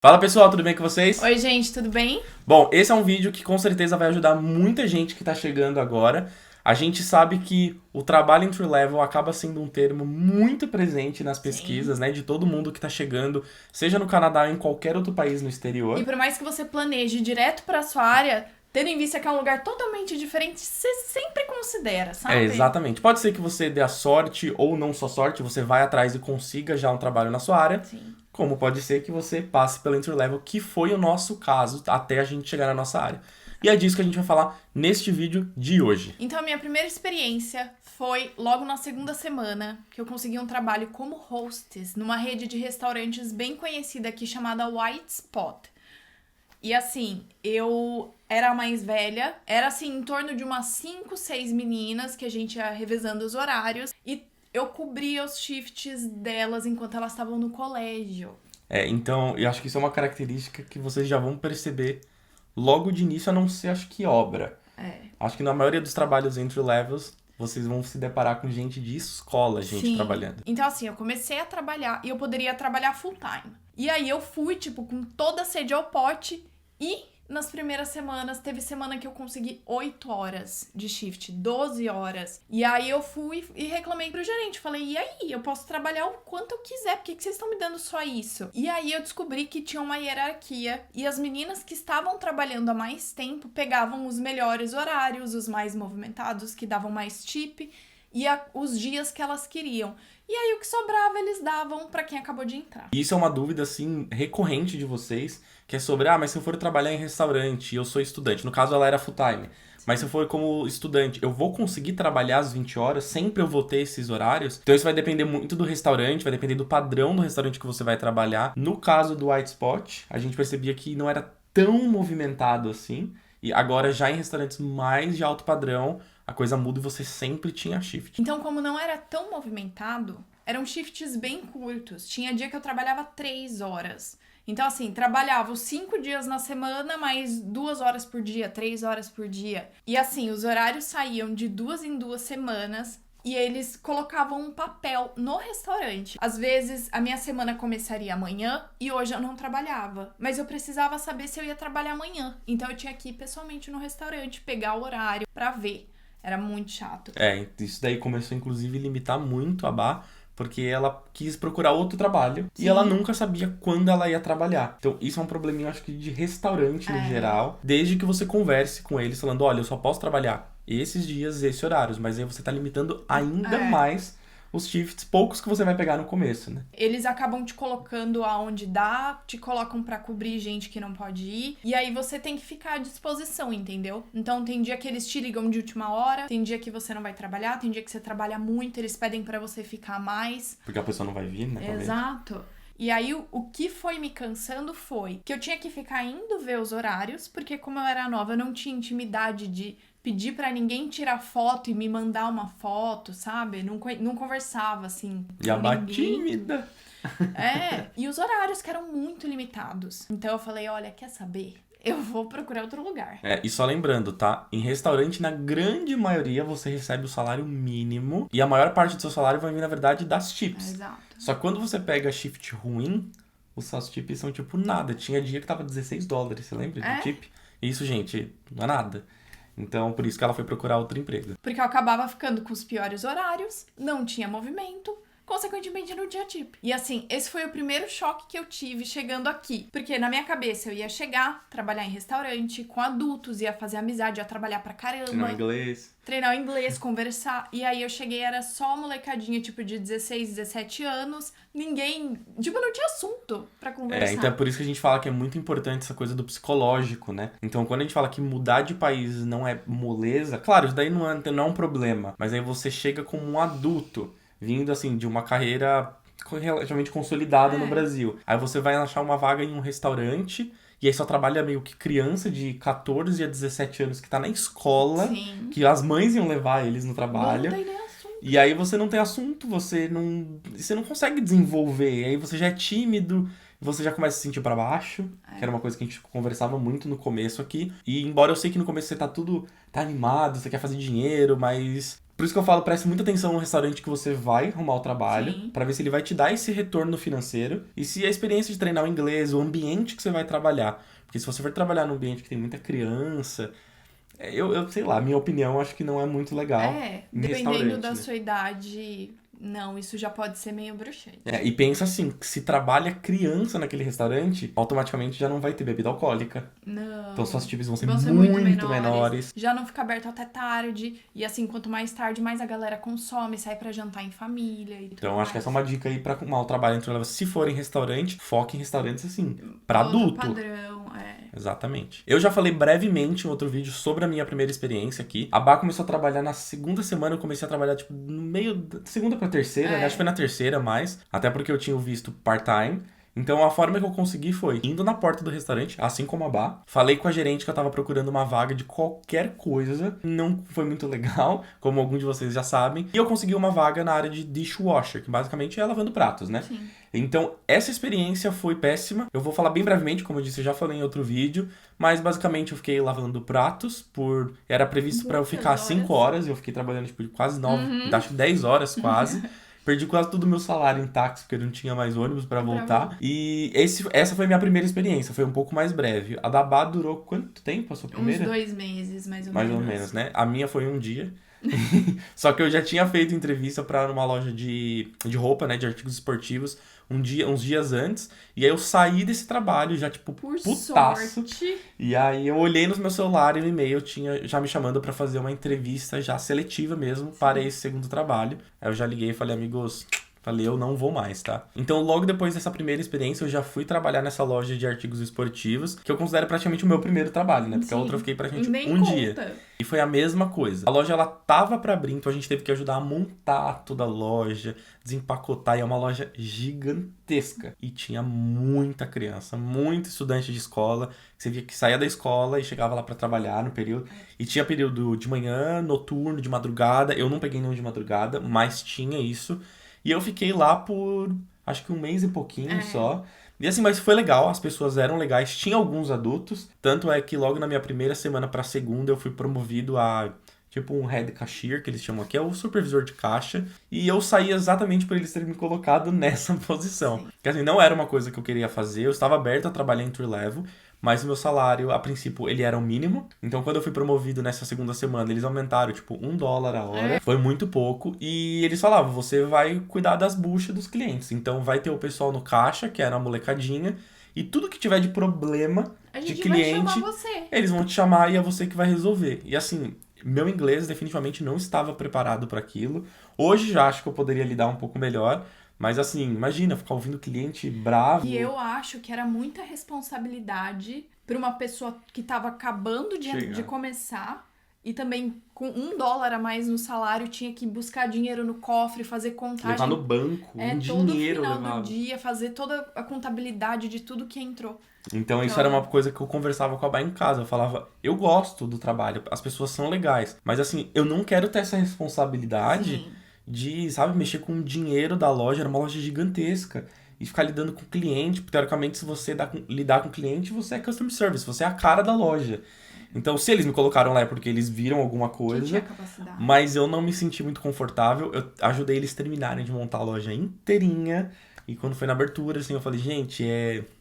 Fala pessoal, tudo bem com vocês? Oi, gente, tudo bem? Bom, esse é um vídeo que com certeza vai ajudar muita gente que tá chegando agora. A gente sabe que o trabalho entry level acaba sendo um termo muito presente nas Sim. pesquisas, né, de todo mundo que tá chegando, seja no Canadá ou em qualquer outro país no exterior. E por mais que você planeje direto pra sua área, tendo em vista que é um lugar totalmente diferente, você sempre considera, É, sabe? exatamente. Pode ser que você dê a sorte ou não só sorte, você vai atrás e consiga já um trabalho na sua área, Sim. como pode ser que você passe pelo entry level, que foi o nosso caso até a gente chegar na nossa área. E é disso que a gente vai falar neste vídeo de hoje. Então, a minha primeira experiência foi logo na segunda semana que eu consegui um trabalho como hostess numa rede de restaurantes bem conhecida aqui chamada White Spot. E assim, eu era a mais velha, era assim, em torno de umas 5, 6 meninas que a gente ia revezando os horários e eu cobria os shifts delas enquanto elas estavam no colégio. Então, eu acho que isso é uma característica que vocês já vão perceber logo de início, a não ser, acho que, obra. É. Acho que na maioria dos trabalhos entry levels, vocês vão se deparar com gente de escola, gente Sim. trabalhando. Então, assim, eu comecei a trabalhar e eu poderia trabalhar full time. E aí eu fui, tipo, com toda a sede ao pote e nas primeiras semanas, teve semana que eu consegui 8 horas de shift, 12 horas. E aí eu fui e reclamei pro gerente. Falei, e aí? Eu posso trabalhar o quanto eu quiser, por que vocês estão me dando só isso? E aí eu descobri que tinha uma hierarquia e as meninas que estavam trabalhando há mais tempo pegavam os melhores horários, os mais movimentados, que davam mais tip e os dias que elas queriam. E aí o que sobrava eles davam pra quem acabou de entrar. E isso é uma dúvida, assim, recorrente de vocês, que é sobre, mas se eu for trabalhar em restaurante e eu sou estudante, no caso ela era full time, mas se eu for como estudante, eu vou conseguir trabalhar às 20 horas? Sempre eu vou ter esses horários? Então isso vai depender muito do restaurante, vai depender do padrão do restaurante que você vai trabalhar. No caso do White Spot, a gente percebia que não era tão movimentado assim, e agora já em restaurantes mais de alto padrão, a coisa muda e você sempre tinha shift. Então, como não era tão movimentado, eram shifts bem curtos. Tinha dia que eu trabalhava 3 horas. Então, assim, trabalhava os 5 dias na semana, mais 2 horas por dia, 3 horas por dia. E assim, os horários saíam de 2 em 2 semanas e eles colocavam um papel no restaurante. Às vezes, a minha semana começaria amanhã e hoje eu não trabalhava. Mas eu precisava saber se eu ia trabalhar amanhã. Então, eu tinha que ir pessoalmente no restaurante, pegar o horário pra ver. Era muito chato. Isso daí começou inclusive a limitar muito a Bá, porque ela quis procurar outro trabalho e Sim. ela nunca sabia quando ela ia trabalhar. Então isso é um probleminha, acho que de restaurante no geral, desde que você converse com eles falando, olha, eu só posso trabalhar esses dias, esses horários, mas aí você tá limitando ainda mais os shifts, poucos que você vai pegar no começo, né? Eles acabam te colocando aonde dá, te colocam pra cobrir gente que não pode ir, e aí você tem que ficar à disposição, entendeu? Então tem dia que eles te ligam de última hora, tem dia que você não vai trabalhar, tem dia que você trabalha muito, eles pedem pra você ficar mais. Porque a pessoa não vai vir, né? Talvez. Exato. E aí, o que foi me cansando foi que eu tinha que ficar indo ver os horários, porque como eu era nova, eu não tinha intimidade de pedir pra ninguém tirar foto e me mandar uma foto, sabe? Não conversava, assim, E a com Bá ninguém. tímida. E os horários que eram muito limitados. Então eu falei, olha, quer saber? Eu vou procurar outro lugar. E só lembrando, tá? Em restaurante, na grande maioria, você recebe o salário mínimo. E a maior parte do seu salário vai vir, na verdade, das tips. Exato. Só que quando você pega shift ruim, os seus tips são tipo nada. Tinha dia que tava $16, você lembra de tip? Isso, gente, não é nada. Então, por isso que ela foi procurar outro emprego. Porque eu acabava ficando com os piores horários, não tinha movimento, consequentemente não tinha tip. E assim, esse foi o primeiro choque que eu tive chegando aqui. Porque na minha cabeça eu ia chegar, trabalhar em restaurante, com adultos, ia fazer amizade, ia trabalhar pra caramba. Treinar o inglês, conversar. E aí eu cheguei, era só molecadinha, tipo, de 16, 17 anos. Ninguém... Tipo, não tinha assunto pra conversar. Então é por isso que a gente fala que é muito importante essa coisa do psicológico, né? Então quando a gente fala que mudar de país não é moleza, claro, isso daí não é um problema. Mas aí você chega como um adulto, vindo assim de uma carreira relativamente consolidada no Brasil. Aí você vai achar uma vaga em um restaurante e aí só trabalha meio que criança de 14 a 17 anos que tá na escola, Sim. que as mães iam levar eles no trabalho. Não tem nem assunto. E aí você não tem assunto, você não consegue desenvolver. Aí você já é tímido, você já começa a se sentir pra baixo, que era uma coisa que a gente conversava muito no começo aqui. E embora eu sei que no começo você tá animado, você quer fazer dinheiro, mas Por isso que eu falo, preste muita atenção no restaurante que você vai arrumar o trabalho, Sim. pra ver se ele vai te dar esse retorno financeiro e se a experiência de treinar o inglês, o ambiente que você vai trabalhar. Porque se você for trabalhar num ambiente que tem muita criança, eu sei lá, minha opinião, acho que não é muito legal em dependendo restaurante, da né? sua idade, não, isso já pode ser meio bruxante. E pensa assim, que se trabalha criança naquele restaurante, automaticamente já não vai ter bebida alcoólica. Não. Então suas tips vão ser muito muito menores. Já não fica aberto até tarde. E assim, quanto mais tarde, mais a galera consome, sai pra jantar em família e tudo Então acho que essa é uma dica aí pra arrumar o trabalho entre elas. Se for em restaurante, foque em restaurantes assim, pra Outro adulto. padrão, Exatamente. Eu já falei brevemente em outro vídeo sobre a minha primeira experiência aqui. A Bá começou a trabalhar na segunda semana, eu comecei a trabalhar, tipo, no meio da segunda pra terceira, né? Acho que foi na terceira mais. Até porque eu tinha o visto part-time. Então a forma que eu consegui foi indo na porta do restaurante, assim como a Bá. Falei com a gerente que eu tava procurando uma vaga de qualquer coisa. Não foi muito legal, como alguns de vocês já sabem. E eu consegui uma vaga na área de dishwasher, que basicamente é lavando pratos, né? Sim. Então, essa experiência foi péssima. Eu vou falar bem brevemente, como eu disse, eu já falei em outro vídeo. Mas, basicamente, eu fiquei lavando pratos por... Era previsto pra eu Muitas ficar horas. 5 horas. E eu fiquei trabalhando, tipo, quase 9... Acho que 10 horas, quase. Perdi quase todo o meu salário em táxi, porque eu não tinha mais ônibus pra voltar. E essa foi a minha primeira experiência. Foi um pouco mais breve. A da Bá durou quanto tempo, a sua primeira? Uns 2 meses, mais ou Mais menos. ou menos, né? A minha foi um dia. Só que eu já tinha feito entrevista pra uma loja de roupa, né? De artigos esportivos, uns dias antes. E aí eu saí desse trabalho já, tipo, Por putaço. sorte. E aí eu olhei no meu celular e no e-mail tinha já me chamando pra fazer uma entrevista já seletiva mesmo para esse segundo trabalho. Aí eu já liguei e falei, amigos... Falei, eu não vou mais, tá? Então, logo depois dessa primeira experiência, eu já fui trabalhar nessa loja de artigos esportivos, que eu considero praticamente o meu primeiro trabalho, né? Porque a outra eu fiquei praticamente Nem um conta. dia. E foi a mesma coisa. A loja, ela tava pra abrir, então a gente teve que ajudar a montar toda a loja, desempacotar, e é uma loja gigantesca. E tinha muita criança, muito estudante de escola, que você via que saía da escola e chegava lá pra trabalhar no período. E tinha período de manhã, noturno, de madrugada. Eu não peguei nenhum de madrugada, mas tinha isso. E eu fiquei lá por, acho que um mês e pouquinho só. E assim, mas foi legal, as pessoas eram legais, tinha alguns adultos. Tanto é que logo na minha primeira semana pra segunda eu fui promovido a, tipo, um head cashier, que eles chamam aqui, é o supervisor de caixa. E eu saí exatamente por eles terem me colocado nessa posição. Porque assim, não era uma coisa que eu queria fazer, eu estava aberto a trabalhar entry level. Mas o meu salário, a princípio, ele era o mínimo. Então, quando eu fui promovido nessa segunda semana, eles aumentaram, tipo, $1 a hora. Foi muito pouco. E eles falavam, você vai cuidar das buchas dos clientes. Então, vai ter o pessoal no caixa, que era a molecadinha. E tudo que tiver de problema A de gente cliente, vai chamar você. eles vão te chamar e é você que vai resolver. E assim, meu inglês definitivamente não estava preparado para aquilo. Hoje já acho que eu poderia lidar um pouco melhor. Mas assim, imagina, ficar ouvindo cliente bravo. E eu acho que era muita responsabilidade para uma pessoa que tava acabando de começar e também com $1 a mais no salário tinha que buscar dinheiro no cofre, fazer contagem. Levar no banco, todo dinheiro final levava. do dia, fazer toda a contabilidade de tudo que entrou. Então isso era uma coisa que eu conversava com a Bá em casa. Eu falava, eu gosto do trabalho, as pessoas são legais. Mas assim, eu não quero ter essa responsabilidade... Sim. De, sabe, mexer com o dinheiro da loja, era uma loja gigantesca. E ficar lidando com o cliente, teoricamente, se você lidar com o cliente, você é customer service, você é a cara da loja. Então, se eles me colocaram lá é porque eles viram alguma coisa, tinha capacidade. mas eu não me senti muito confortável. Eu ajudei eles terminarem de montar a loja inteirinha. E quando foi na abertura, assim, eu falei, gente,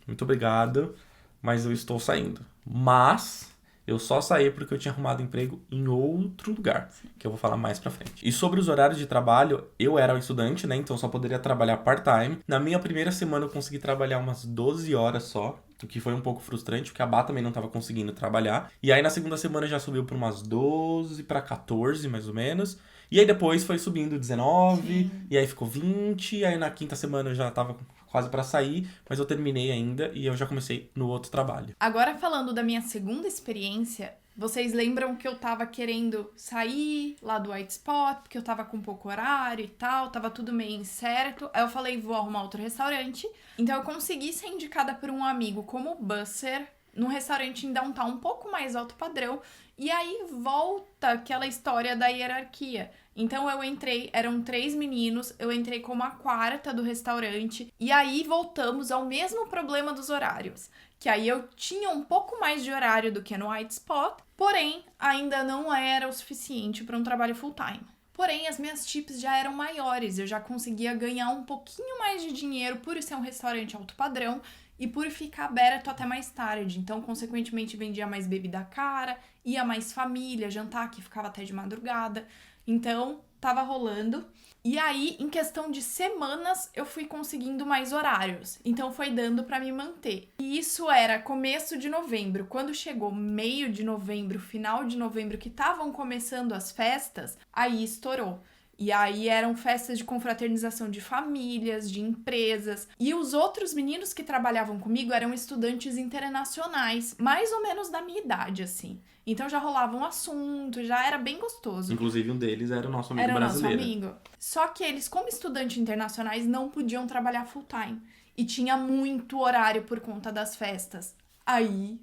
muito obrigado, mas eu estou saindo. Mas... eu só saí porque eu tinha arrumado emprego em outro lugar, que eu vou falar mais pra frente. E sobre os horários de trabalho, eu era estudante, né? Então só poderia trabalhar part-time. Na minha primeira semana eu consegui trabalhar umas 12 horas só, o que foi um pouco frustrante, porque a Bá também não tava conseguindo trabalhar. E aí na segunda semana já subiu pra umas 12 pra 14, mais ou menos. E aí depois foi subindo 19, Sim. e aí ficou 20, e aí na quinta semana eu já tava quase pra sair, mas eu terminei ainda e eu já comecei no outro trabalho. Agora falando da minha segunda experiência, vocês lembram que eu tava querendo sair lá do White Spot, porque eu tava com pouco horário e tal, tava tudo meio incerto. Aí eu falei, vou arrumar outro restaurante. Então eu consegui ser indicada por um amigo como busser num restaurante em downtown um pouco mais alto padrão. E aí volta aquela história da hierarquia. Então eu entrei, eram 3 meninos, eu entrei como a quarta do restaurante. E aí voltamos ao mesmo problema dos horários. Que aí eu tinha um pouco mais de horário do que no White Spot, porém ainda não era o suficiente para um trabalho full time. Porém, as minhas tips já eram maiores, eu já conseguia ganhar um pouquinho mais de dinheiro por ser um restaurante alto padrão e por ficar aberto até mais tarde. Então, consequentemente, vendia mais bebida cara, ia mais família, jantar que ficava até de madrugada. Então, tava rolando. E aí, em questão de semanas, eu fui conseguindo mais horários. Então, foi dando pra me manter. E isso era começo de novembro. Quando chegou meio de novembro, final de novembro, que estavam começando as festas, aí estourou. E aí eram festas de confraternização de famílias, de empresas. E os outros meninos que trabalhavam comigo eram estudantes internacionais, mais ou menos da minha idade, assim. Então já rolava um assunto, já era bem gostoso. Inclusive um deles era o nosso amigo Era o nosso brasileiro. amigo. Só que eles, como estudantes internacionais, não podiam trabalhar full time. E tinha muito horário por conta das festas. Aí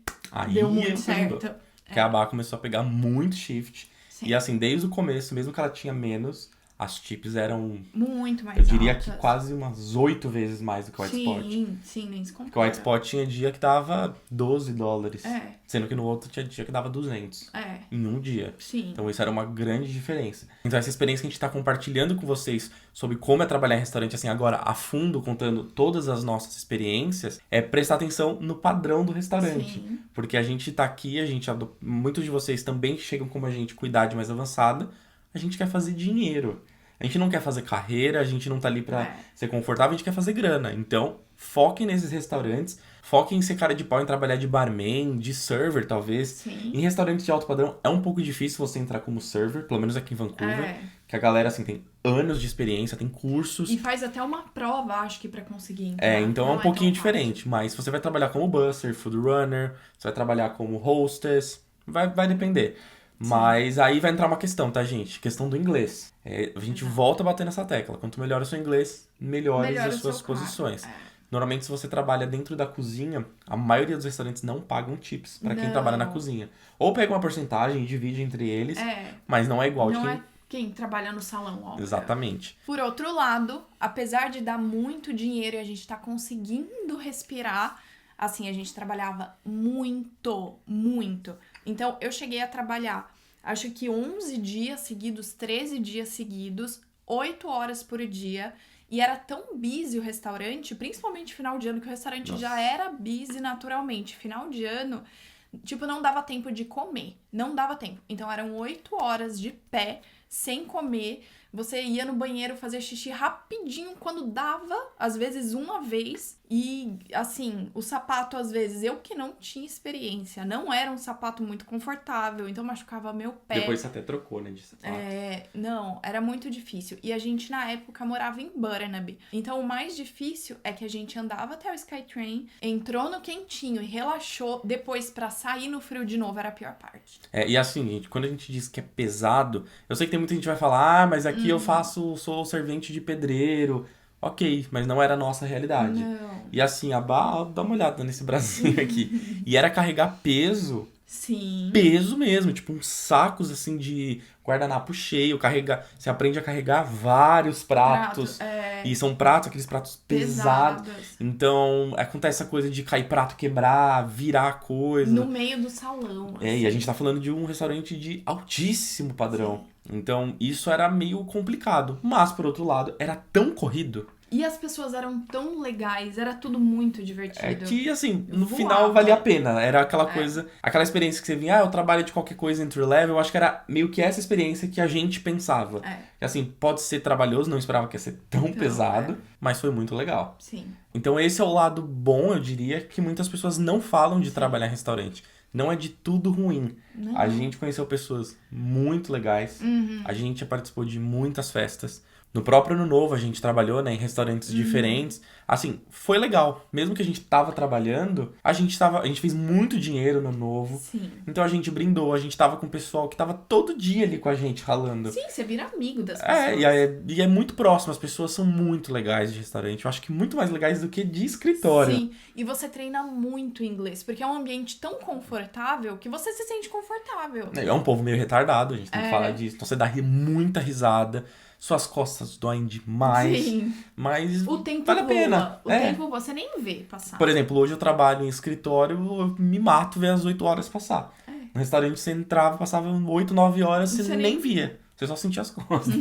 deu muito certo. Porque a Bá começou a pegar muito shift. Sim. E assim, desde o começo, mesmo que ela tinha menos, as tips eram, Muito mais eu diria altas. que quase umas 8 vezes mais do que o White Spot. Sim, nem se compara. Porque o White Spot tinha dia que dava $12. É. Sendo que no outro tinha dia que dava 200. É, Em um dia. sim. Então isso era uma grande diferença. Então essa experiência que a gente tá compartilhando com vocês sobre como é trabalhar em restaurante, assim, agora a fundo, contando todas as nossas experiências, é prestar atenção no padrão do restaurante. Sim. Porque a gente tá aqui, muitos de vocês também que chegam como a gente com idade mais avançada, a gente quer fazer dinheiro. A gente não quer fazer carreira, a gente não tá ali pra ser confortável, a gente quer fazer grana. Então, foquem nesses restaurantes, foquem em ser cara de pau, em trabalhar de barman, de server, talvez. Sim. Em restaurantes de alto padrão, é um pouco difícil você entrar como server, pelo menos aqui em Vancouver. É. Que a galera, assim, tem anos de experiência, tem cursos. E faz até uma prova, acho que, pra conseguir entrar. Então é Não um pouquinho tão fácil. diferente. Mas você vai trabalhar como busser, food runner, você vai trabalhar como hostess, vai depender. Mas aí vai entrar uma questão, tá, gente? Questão do inglês. A gente volta a bater nessa tecla. Quanto melhor o seu inglês, melhores Melhor as o suas seu cargo. posições. É. Normalmente, se você trabalha dentro da cozinha, a maioria dos restaurantes não pagam tips pra quem Não. trabalha na cozinha. Ou pega uma porcentagem e divide entre eles, mas não é igual de Não quem... é quem trabalha no salão, óbvio. Exatamente. Por outro lado, apesar de dar muito dinheiro e a gente tá conseguindo respirar, assim, a gente trabalhava muito, muito. Então, eu cheguei a trabalhar, acho que 11 dias seguidos, 13 dias seguidos, 8 horas por dia. E era tão busy o restaurante, principalmente final de ano, que o restaurante Nossa. já era busy naturalmente. Final de ano, tipo, não dava tempo de comer. Não dava tempo. Então, eram 8 horas de pé, sem comer. Você ia no banheiro fazer xixi rapidinho quando dava, às vezes uma vez. E, assim, o sapato, às vezes, eu que não tinha experiência, não era um sapato muito confortável, então machucava meu pé. Depois você até trocou, né, de sapato. Não, era muito difícil. E a gente, na época, morava em Burnaby. Então, o mais difícil é que a gente andava até o Skytrain, entrou no quentinho e relaxou. Depois, pra sair no frio de novo, era a pior parte. E assim, gente, quando a gente diz que é pesado, eu sei que tem muita gente que vai falar, mas aqui eu sou servente de pedreiro. Ok, mas não era a nossa realidade. Não. E assim, dá uma olhada nesse bracinho aqui. E era carregar peso, Sim. peso mesmo, tipo uns sacos assim de guardanapo cheio, você aprende a carregar vários pratos. E são pratos, aqueles pratos pesados. Então, acontece essa coisa de cair prato, quebrar, virar coisa. No meio do salão. Assim. E a gente tá falando de um restaurante de altíssimo padrão. Sim. Então, isso era meio complicado. Mas, por outro lado, era tão corrido. E as pessoas eram tão legais, era tudo muito divertido. É que, assim, no Voava. final valia a pena. Era aquela coisa, aquela experiência que você vinha, eu trabalho de qualquer coisa entry level. Eu acho que era meio que essa experiência que a gente pensava. Que, assim, pode ser trabalhoso, não esperava que ia ser tão pesado, mas foi muito legal. Sim. Então, esse é o lado bom, eu diria, que muitas pessoas não falam de trabalhar em restaurante. Não é de tudo ruim. Não. A gente conheceu pessoas muito legais. A gente participou de muitas festas. No próprio Ano Novo, a gente trabalhou, né, em restaurantes diferentes. Assim, foi legal. Mesmo que a gente tava trabalhando, a gente fez muito dinheiro no Ano Novo. Sim. Então a gente brindou, a gente tava com o pessoal que tava todo dia ali com a gente, ralando. Sim, você vira amigo das pessoas. E é muito próximo. As pessoas são muito legais de restaurante. Eu acho que muito mais legais do que de escritório. Sim, e você treina muito inglês, porque é um ambiente tão confortável que você se sente confortável. É um povo meio retardado, a gente tem que falar disso. Então você dá muita risada, suas costas doem demais. Sim. Mas O tempo vale a pena. voa. O tempo você nem vê passar. Por exemplo, hoje eu trabalho em escritório, eu me mato ver as 8 horas passar. No restaurante você entrava, passava 8, 9 horas, você nem via. você só sentia as costas.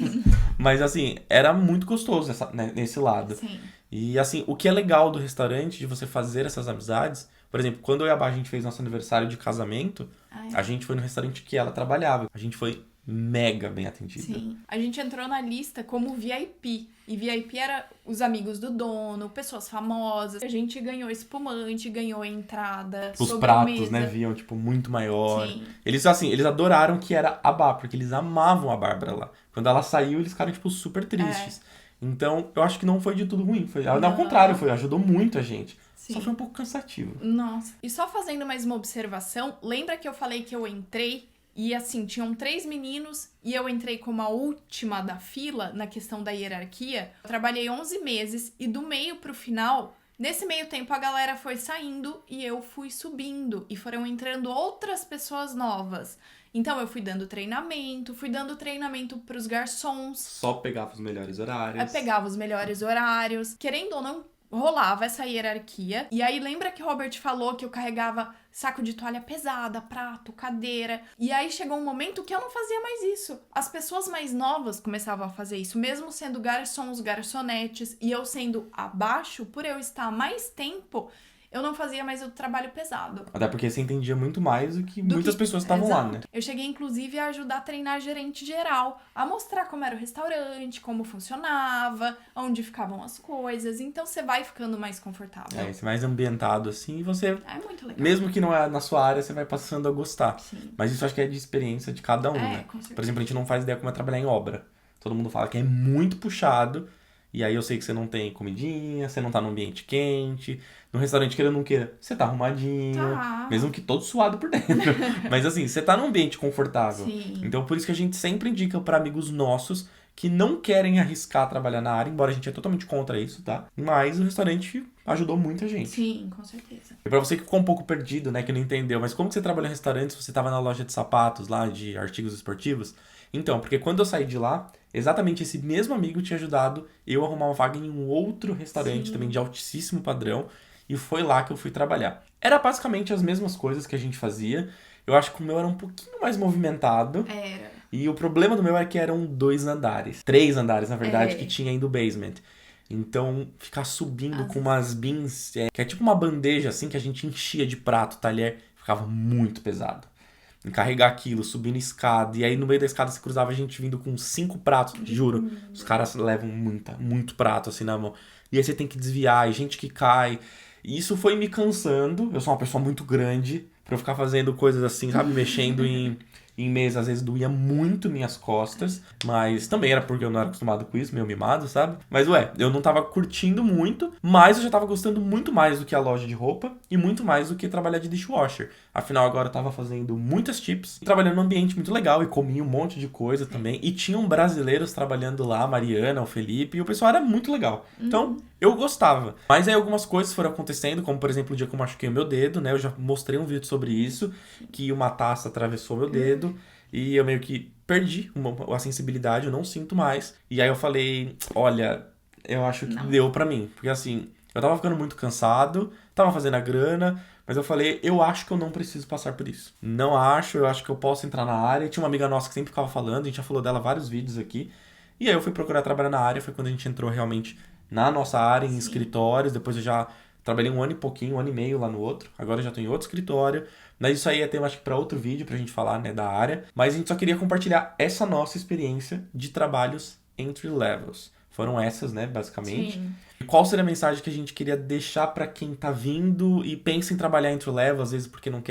Mas, assim, era muito gostoso nesse lado. Sim. E, assim, o que é legal do restaurante, de você fazer essas amizades... Por exemplo, quando eu e a Bá, a gente fez nosso aniversário de casamento, a gente foi no restaurante que ela trabalhava. A gente foi mega bem atendida. Sim. A gente entrou na lista como VIP. E VIP era os amigos do dono, pessoas famosas. A gente ganhou espumante, ganhou entrada, Os sobremesa. pratos, né, vinham, tipo, muito maior. Sim. Eles, assim, eles adoraram que era a Bá, porque eles amavam a Bárbara lá. Quando ela saiu, eles ficaram, tipo, super tristes. Então, eu acho que não foi de tudo ruim. Ao contrário, ajudou muito a gente. Sim. Só foi um pouco cansativo. Nossa. E só fazendo mais uma observação, lembra que eu falei que eu entrei e, assim, tinham 3 meninos e eu entrei como a última da fila na questão da hierarquia? Eu trabalhei 11 meses e do meio pro final, nesse meio tempo a galera foi saindo e eu fui subindo e foram entrando outras pessoas novas. Então eu fui dando treinamento pros garçons. Só pegava os melhores horários. Eu pegava os melhores horários. Querendo ou não, rolava essa hierarquia. E aí, lembra que o Robert falou que eu carregava saco de toalha pesada, prato, cadeira. E aí chegou um momento que eu não fazia mais isso. As pessoas mais novas começavam a fazer isso, mesmo sendo garçons, garçonetes, e eu sendo abaixo, por eu estar mais tempo, eu não fazia mais o trabalho pesado. Até porque você entendia muito mais do que muitas pessoas estavam lá, né? Eu cheguei, inclusive, a ajudar a treinar gerente geral, a mostrar como era o restaurante, como funcionava, onde ficavam as coisas. Então, você vai ficando mais confortável. Você mais ambientado, assim, e você... É muito legal. Mesmo que não é na sua área, você vai passando a gostar. Sim. Mas isso acho que é de experiência de cada um, né? Com certeza. Por exemplo, a gente não faz ideia como é trabalhar em obra. Todo mundo fala que é muito puxado. E aí eu sei que você não tem comidinha, você não tá num ambiente quente. No restaurante, queira ou não queira, você tá arrumadinho. Tá. Mesmo que todo suado por dentro. Mas assim, você tá num ambiente confortável. Sim. Então por isso que a gente sempre indica pra amigos nossos que não querem arriscar trabalhar na área, embora a gente é totalmente contra isso, tá? Mas o restaurante ajudou muita gente. Sim, com certeza. E pra você que ficou um pouco perdido, né, que não entendeu, mas como que você trabalhou em restaurante se você tava na loja de sapatos lá, de artigos esportivos? Então, porque quando eu saí de lá, exatamente esse mesmo amigo tinha ajudado eu a arrumar uma vaga em um outro restaurante também de altíssimo padrão, e foi lá que eu fui trabalhar. Era basicamente as mesmas coisas que a gente fazia, eu acho que o meu era um pouquinho mais movimentado. Era. E o problema do meu era que eram 2 andares. 3 andares, na verdade, que tinha ainda o basement. Então, ficar subindo com umas bins, que é tipo uma bandeja assim, que a gente enchia de prato, talher, ficava muito pesado. Em carregar aquilo, subindo escada. E aí, no meio da escada, se cruzava a gente vindo com 5 pratos, juro. Os caras levam muito prato assim na mão. E aí você tem que desviar, e gente que cai. E isso foi me cansando. Eu sou uma pessoa muito grande pra eu ficar fazendo coisas assim, sabe? Mexendo em mesa, às vezes doía muito minhas costas, mas também era porque eu não era acostumado com isso, meio mimado, sabe? Mas eu não tava curtindo muito, mas eu já tava gostando muito mais do que a loja de roupa e muito mais do que trabalhar de dishwasher. Afinal, agora eu tava fazendo muitas chips, trabalhando num ambiente muito legal e comia um monte de coisa também. E tinham brasileiros trabalhando lá, a Mariana, o Felipe, e o pessoal era muito legal. Então, eu gostava. Mas aí algumas coisas foram acontecendo, como por exemplo o dia que eu machuquei o meu dedo, né? Eu já mostrei um vídeo sobre isso, que uma taça atravessou meu dedo. E eu meio que perdi a sensibilidade, eu não sinto mais. E aí eu falei, olha, eu acho que deu pra mim. Porque assim, eu tava ficando muito cansado, tava fazendo a grana, mas eu falei, eu acho que eu não preciso passar por isso. Não acho, eu acho que eu posso entrar na área. E tinha uma amiga nossa que sempre ficava falando, a gente já falou dela vários vídeos aqui. E aí eu fui procurar trabalhar na área, foi quando a gente entrou realmente na nossa área, em escritórios. Depois eu já trabalhei 1 ano e pouquinho, 1 ano e meio lá no outro. Agora eu já tô em outro escritório. Mas isso aí é tema, acho que, pra outro vídeo, pra gente falar, né, da área. Mas a gente só queria compartilhar essa nossa experiência de trabalhos entry levels. Foram essas, né, basicamente. Sim. E qual seria a mensagem que a gente queria deixar pra quem tá vindo e pensa em trabalhar entry level, às vezes porque não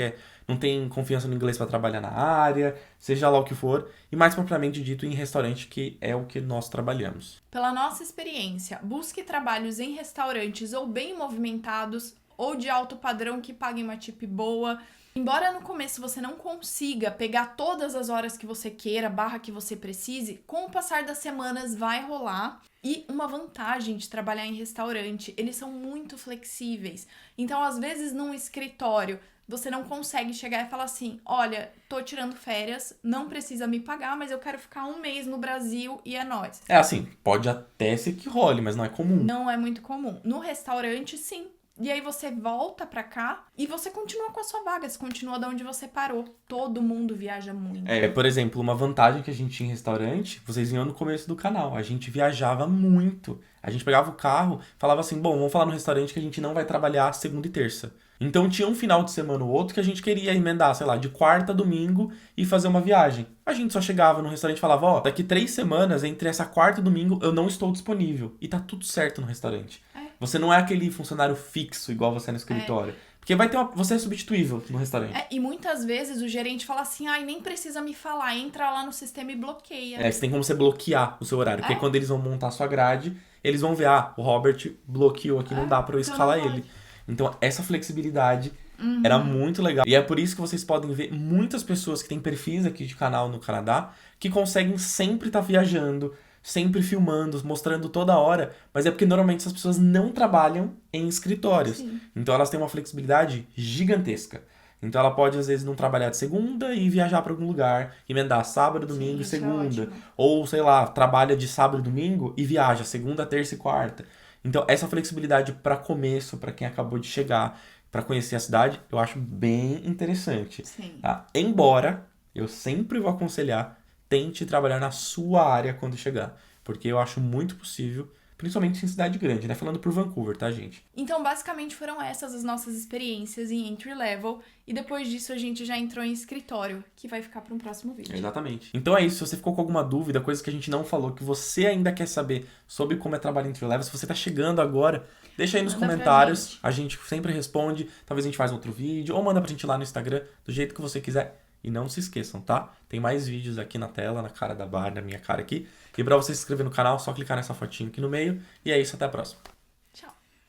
tem confiança no inglês pra trabalhar na área, seja lá o que for. E mais propriamente dito, em restaurante, que é o que nós trabalhamos. Pela nossa experiência, busque trabalhos em restaurantes ou bem movimentados ou de alto padrão que paguem uma tip boa. Embora no começo você não consiga pegar todas as horas que você queira, / que você precise, com o passar das semanas vai rolar. E uma vantagem de trabalhar em restaurante, eles são muito flexíveis. Então, às vezes, num escritório, você não consegue chegar e falar assim, olha, tô tirando férias, não precisa me pagar, mas eu quero ficar 1 mês no Brasil e é nóis. É assim, pode até ser que role, mas não é comum. Não é muito comum. No restaurante, sim. E aí você volta pra cá e você continua com a sua vaga, você continua de onde você parou. Todo mundo viaja muito. Por exemplo, uma vantagem que a gente tinha em restaurante, vocês viam no começo do canal, a gente viajava muito. A gente pegava o carro, falava assim, bom, vamos falar no restaurante que a gente não vai trabalhar segunda e terça. Então tinha um final de semana ou outro que a gente queria emendar, sei lá, de quarta a domingo e fazer uma viagem. A gente só chegava no restaurante e falava, ó, daqui 3 semanas, entre essa quarta e domingo, eu não estou disponível. E tá tudo certo no restaurante. Você não é aquele funcionário fixo igual você é no escritório. Porque você é substituível no restaurante. E muitas vezes o gerente fala assim, ai, nem precisa me falar, entra lá no sistema e bloqueia. Você tem como você bloquear o seu horário. Porque quando eles vão montar a sua grade, eles vão ver, o Robert bloqueou aqui, não dá pra eu escalar ele. Então, essa flexibilidade era muito legal. E é por isso que vocês podem ver muitas pessoas que têm perfis aqui de canal no Canadá que conseguem sempre estar viajando, sempre filmando, mostrando toda hora, mas é porque normalmente essas pessoas não trabalham em escritórios. Sim. Então elas têm uma flexibilidade gigantesca. Então ela pode, às vezes, não trabalhar de segunda e viajar para algum lugar, emendar sábado, domingo e segunda. Ou, sei lá, trabalha de sábado e domingo e viaja segunda, terça e quarta. Então essa flexibilidade para começo, para quem acabou de chegar, para conhecer a cidade, eu acho bem interessante. Sim. Tá? Embora eu sempre vou aconselhar, tente trabalhar na sua área quando chegar. Porque eu acho muito possível, principalmente em cidade grande, né? Falando por Vancouver, tá, gente? Então, basicamente, foram essas as nossas experiências em entry level. E depois disso, a gente já entrou em escritório, que vai ficar para um próximo vídeo. Exatamente. Então é isso. Se você ficou com alguma dúvida, coisa que a gente não falou, que você ainda quer saber sobre como é trabalhar em entry level, se você tá chegando agora, deixa aí nos comentários. A gente sempre responde. Talvez a gente faça outro vídeo. Ou manda pra gente lá no Instagram, do jeito que você quiser. E não se esqueçam, tá? Tem mais vídeos aqui na tela, na cara da Bar, na minha cara aqui. E pra você se inscrever no canal, só clicar nessa fotinho aqui no meio. E é isso, até a próxima.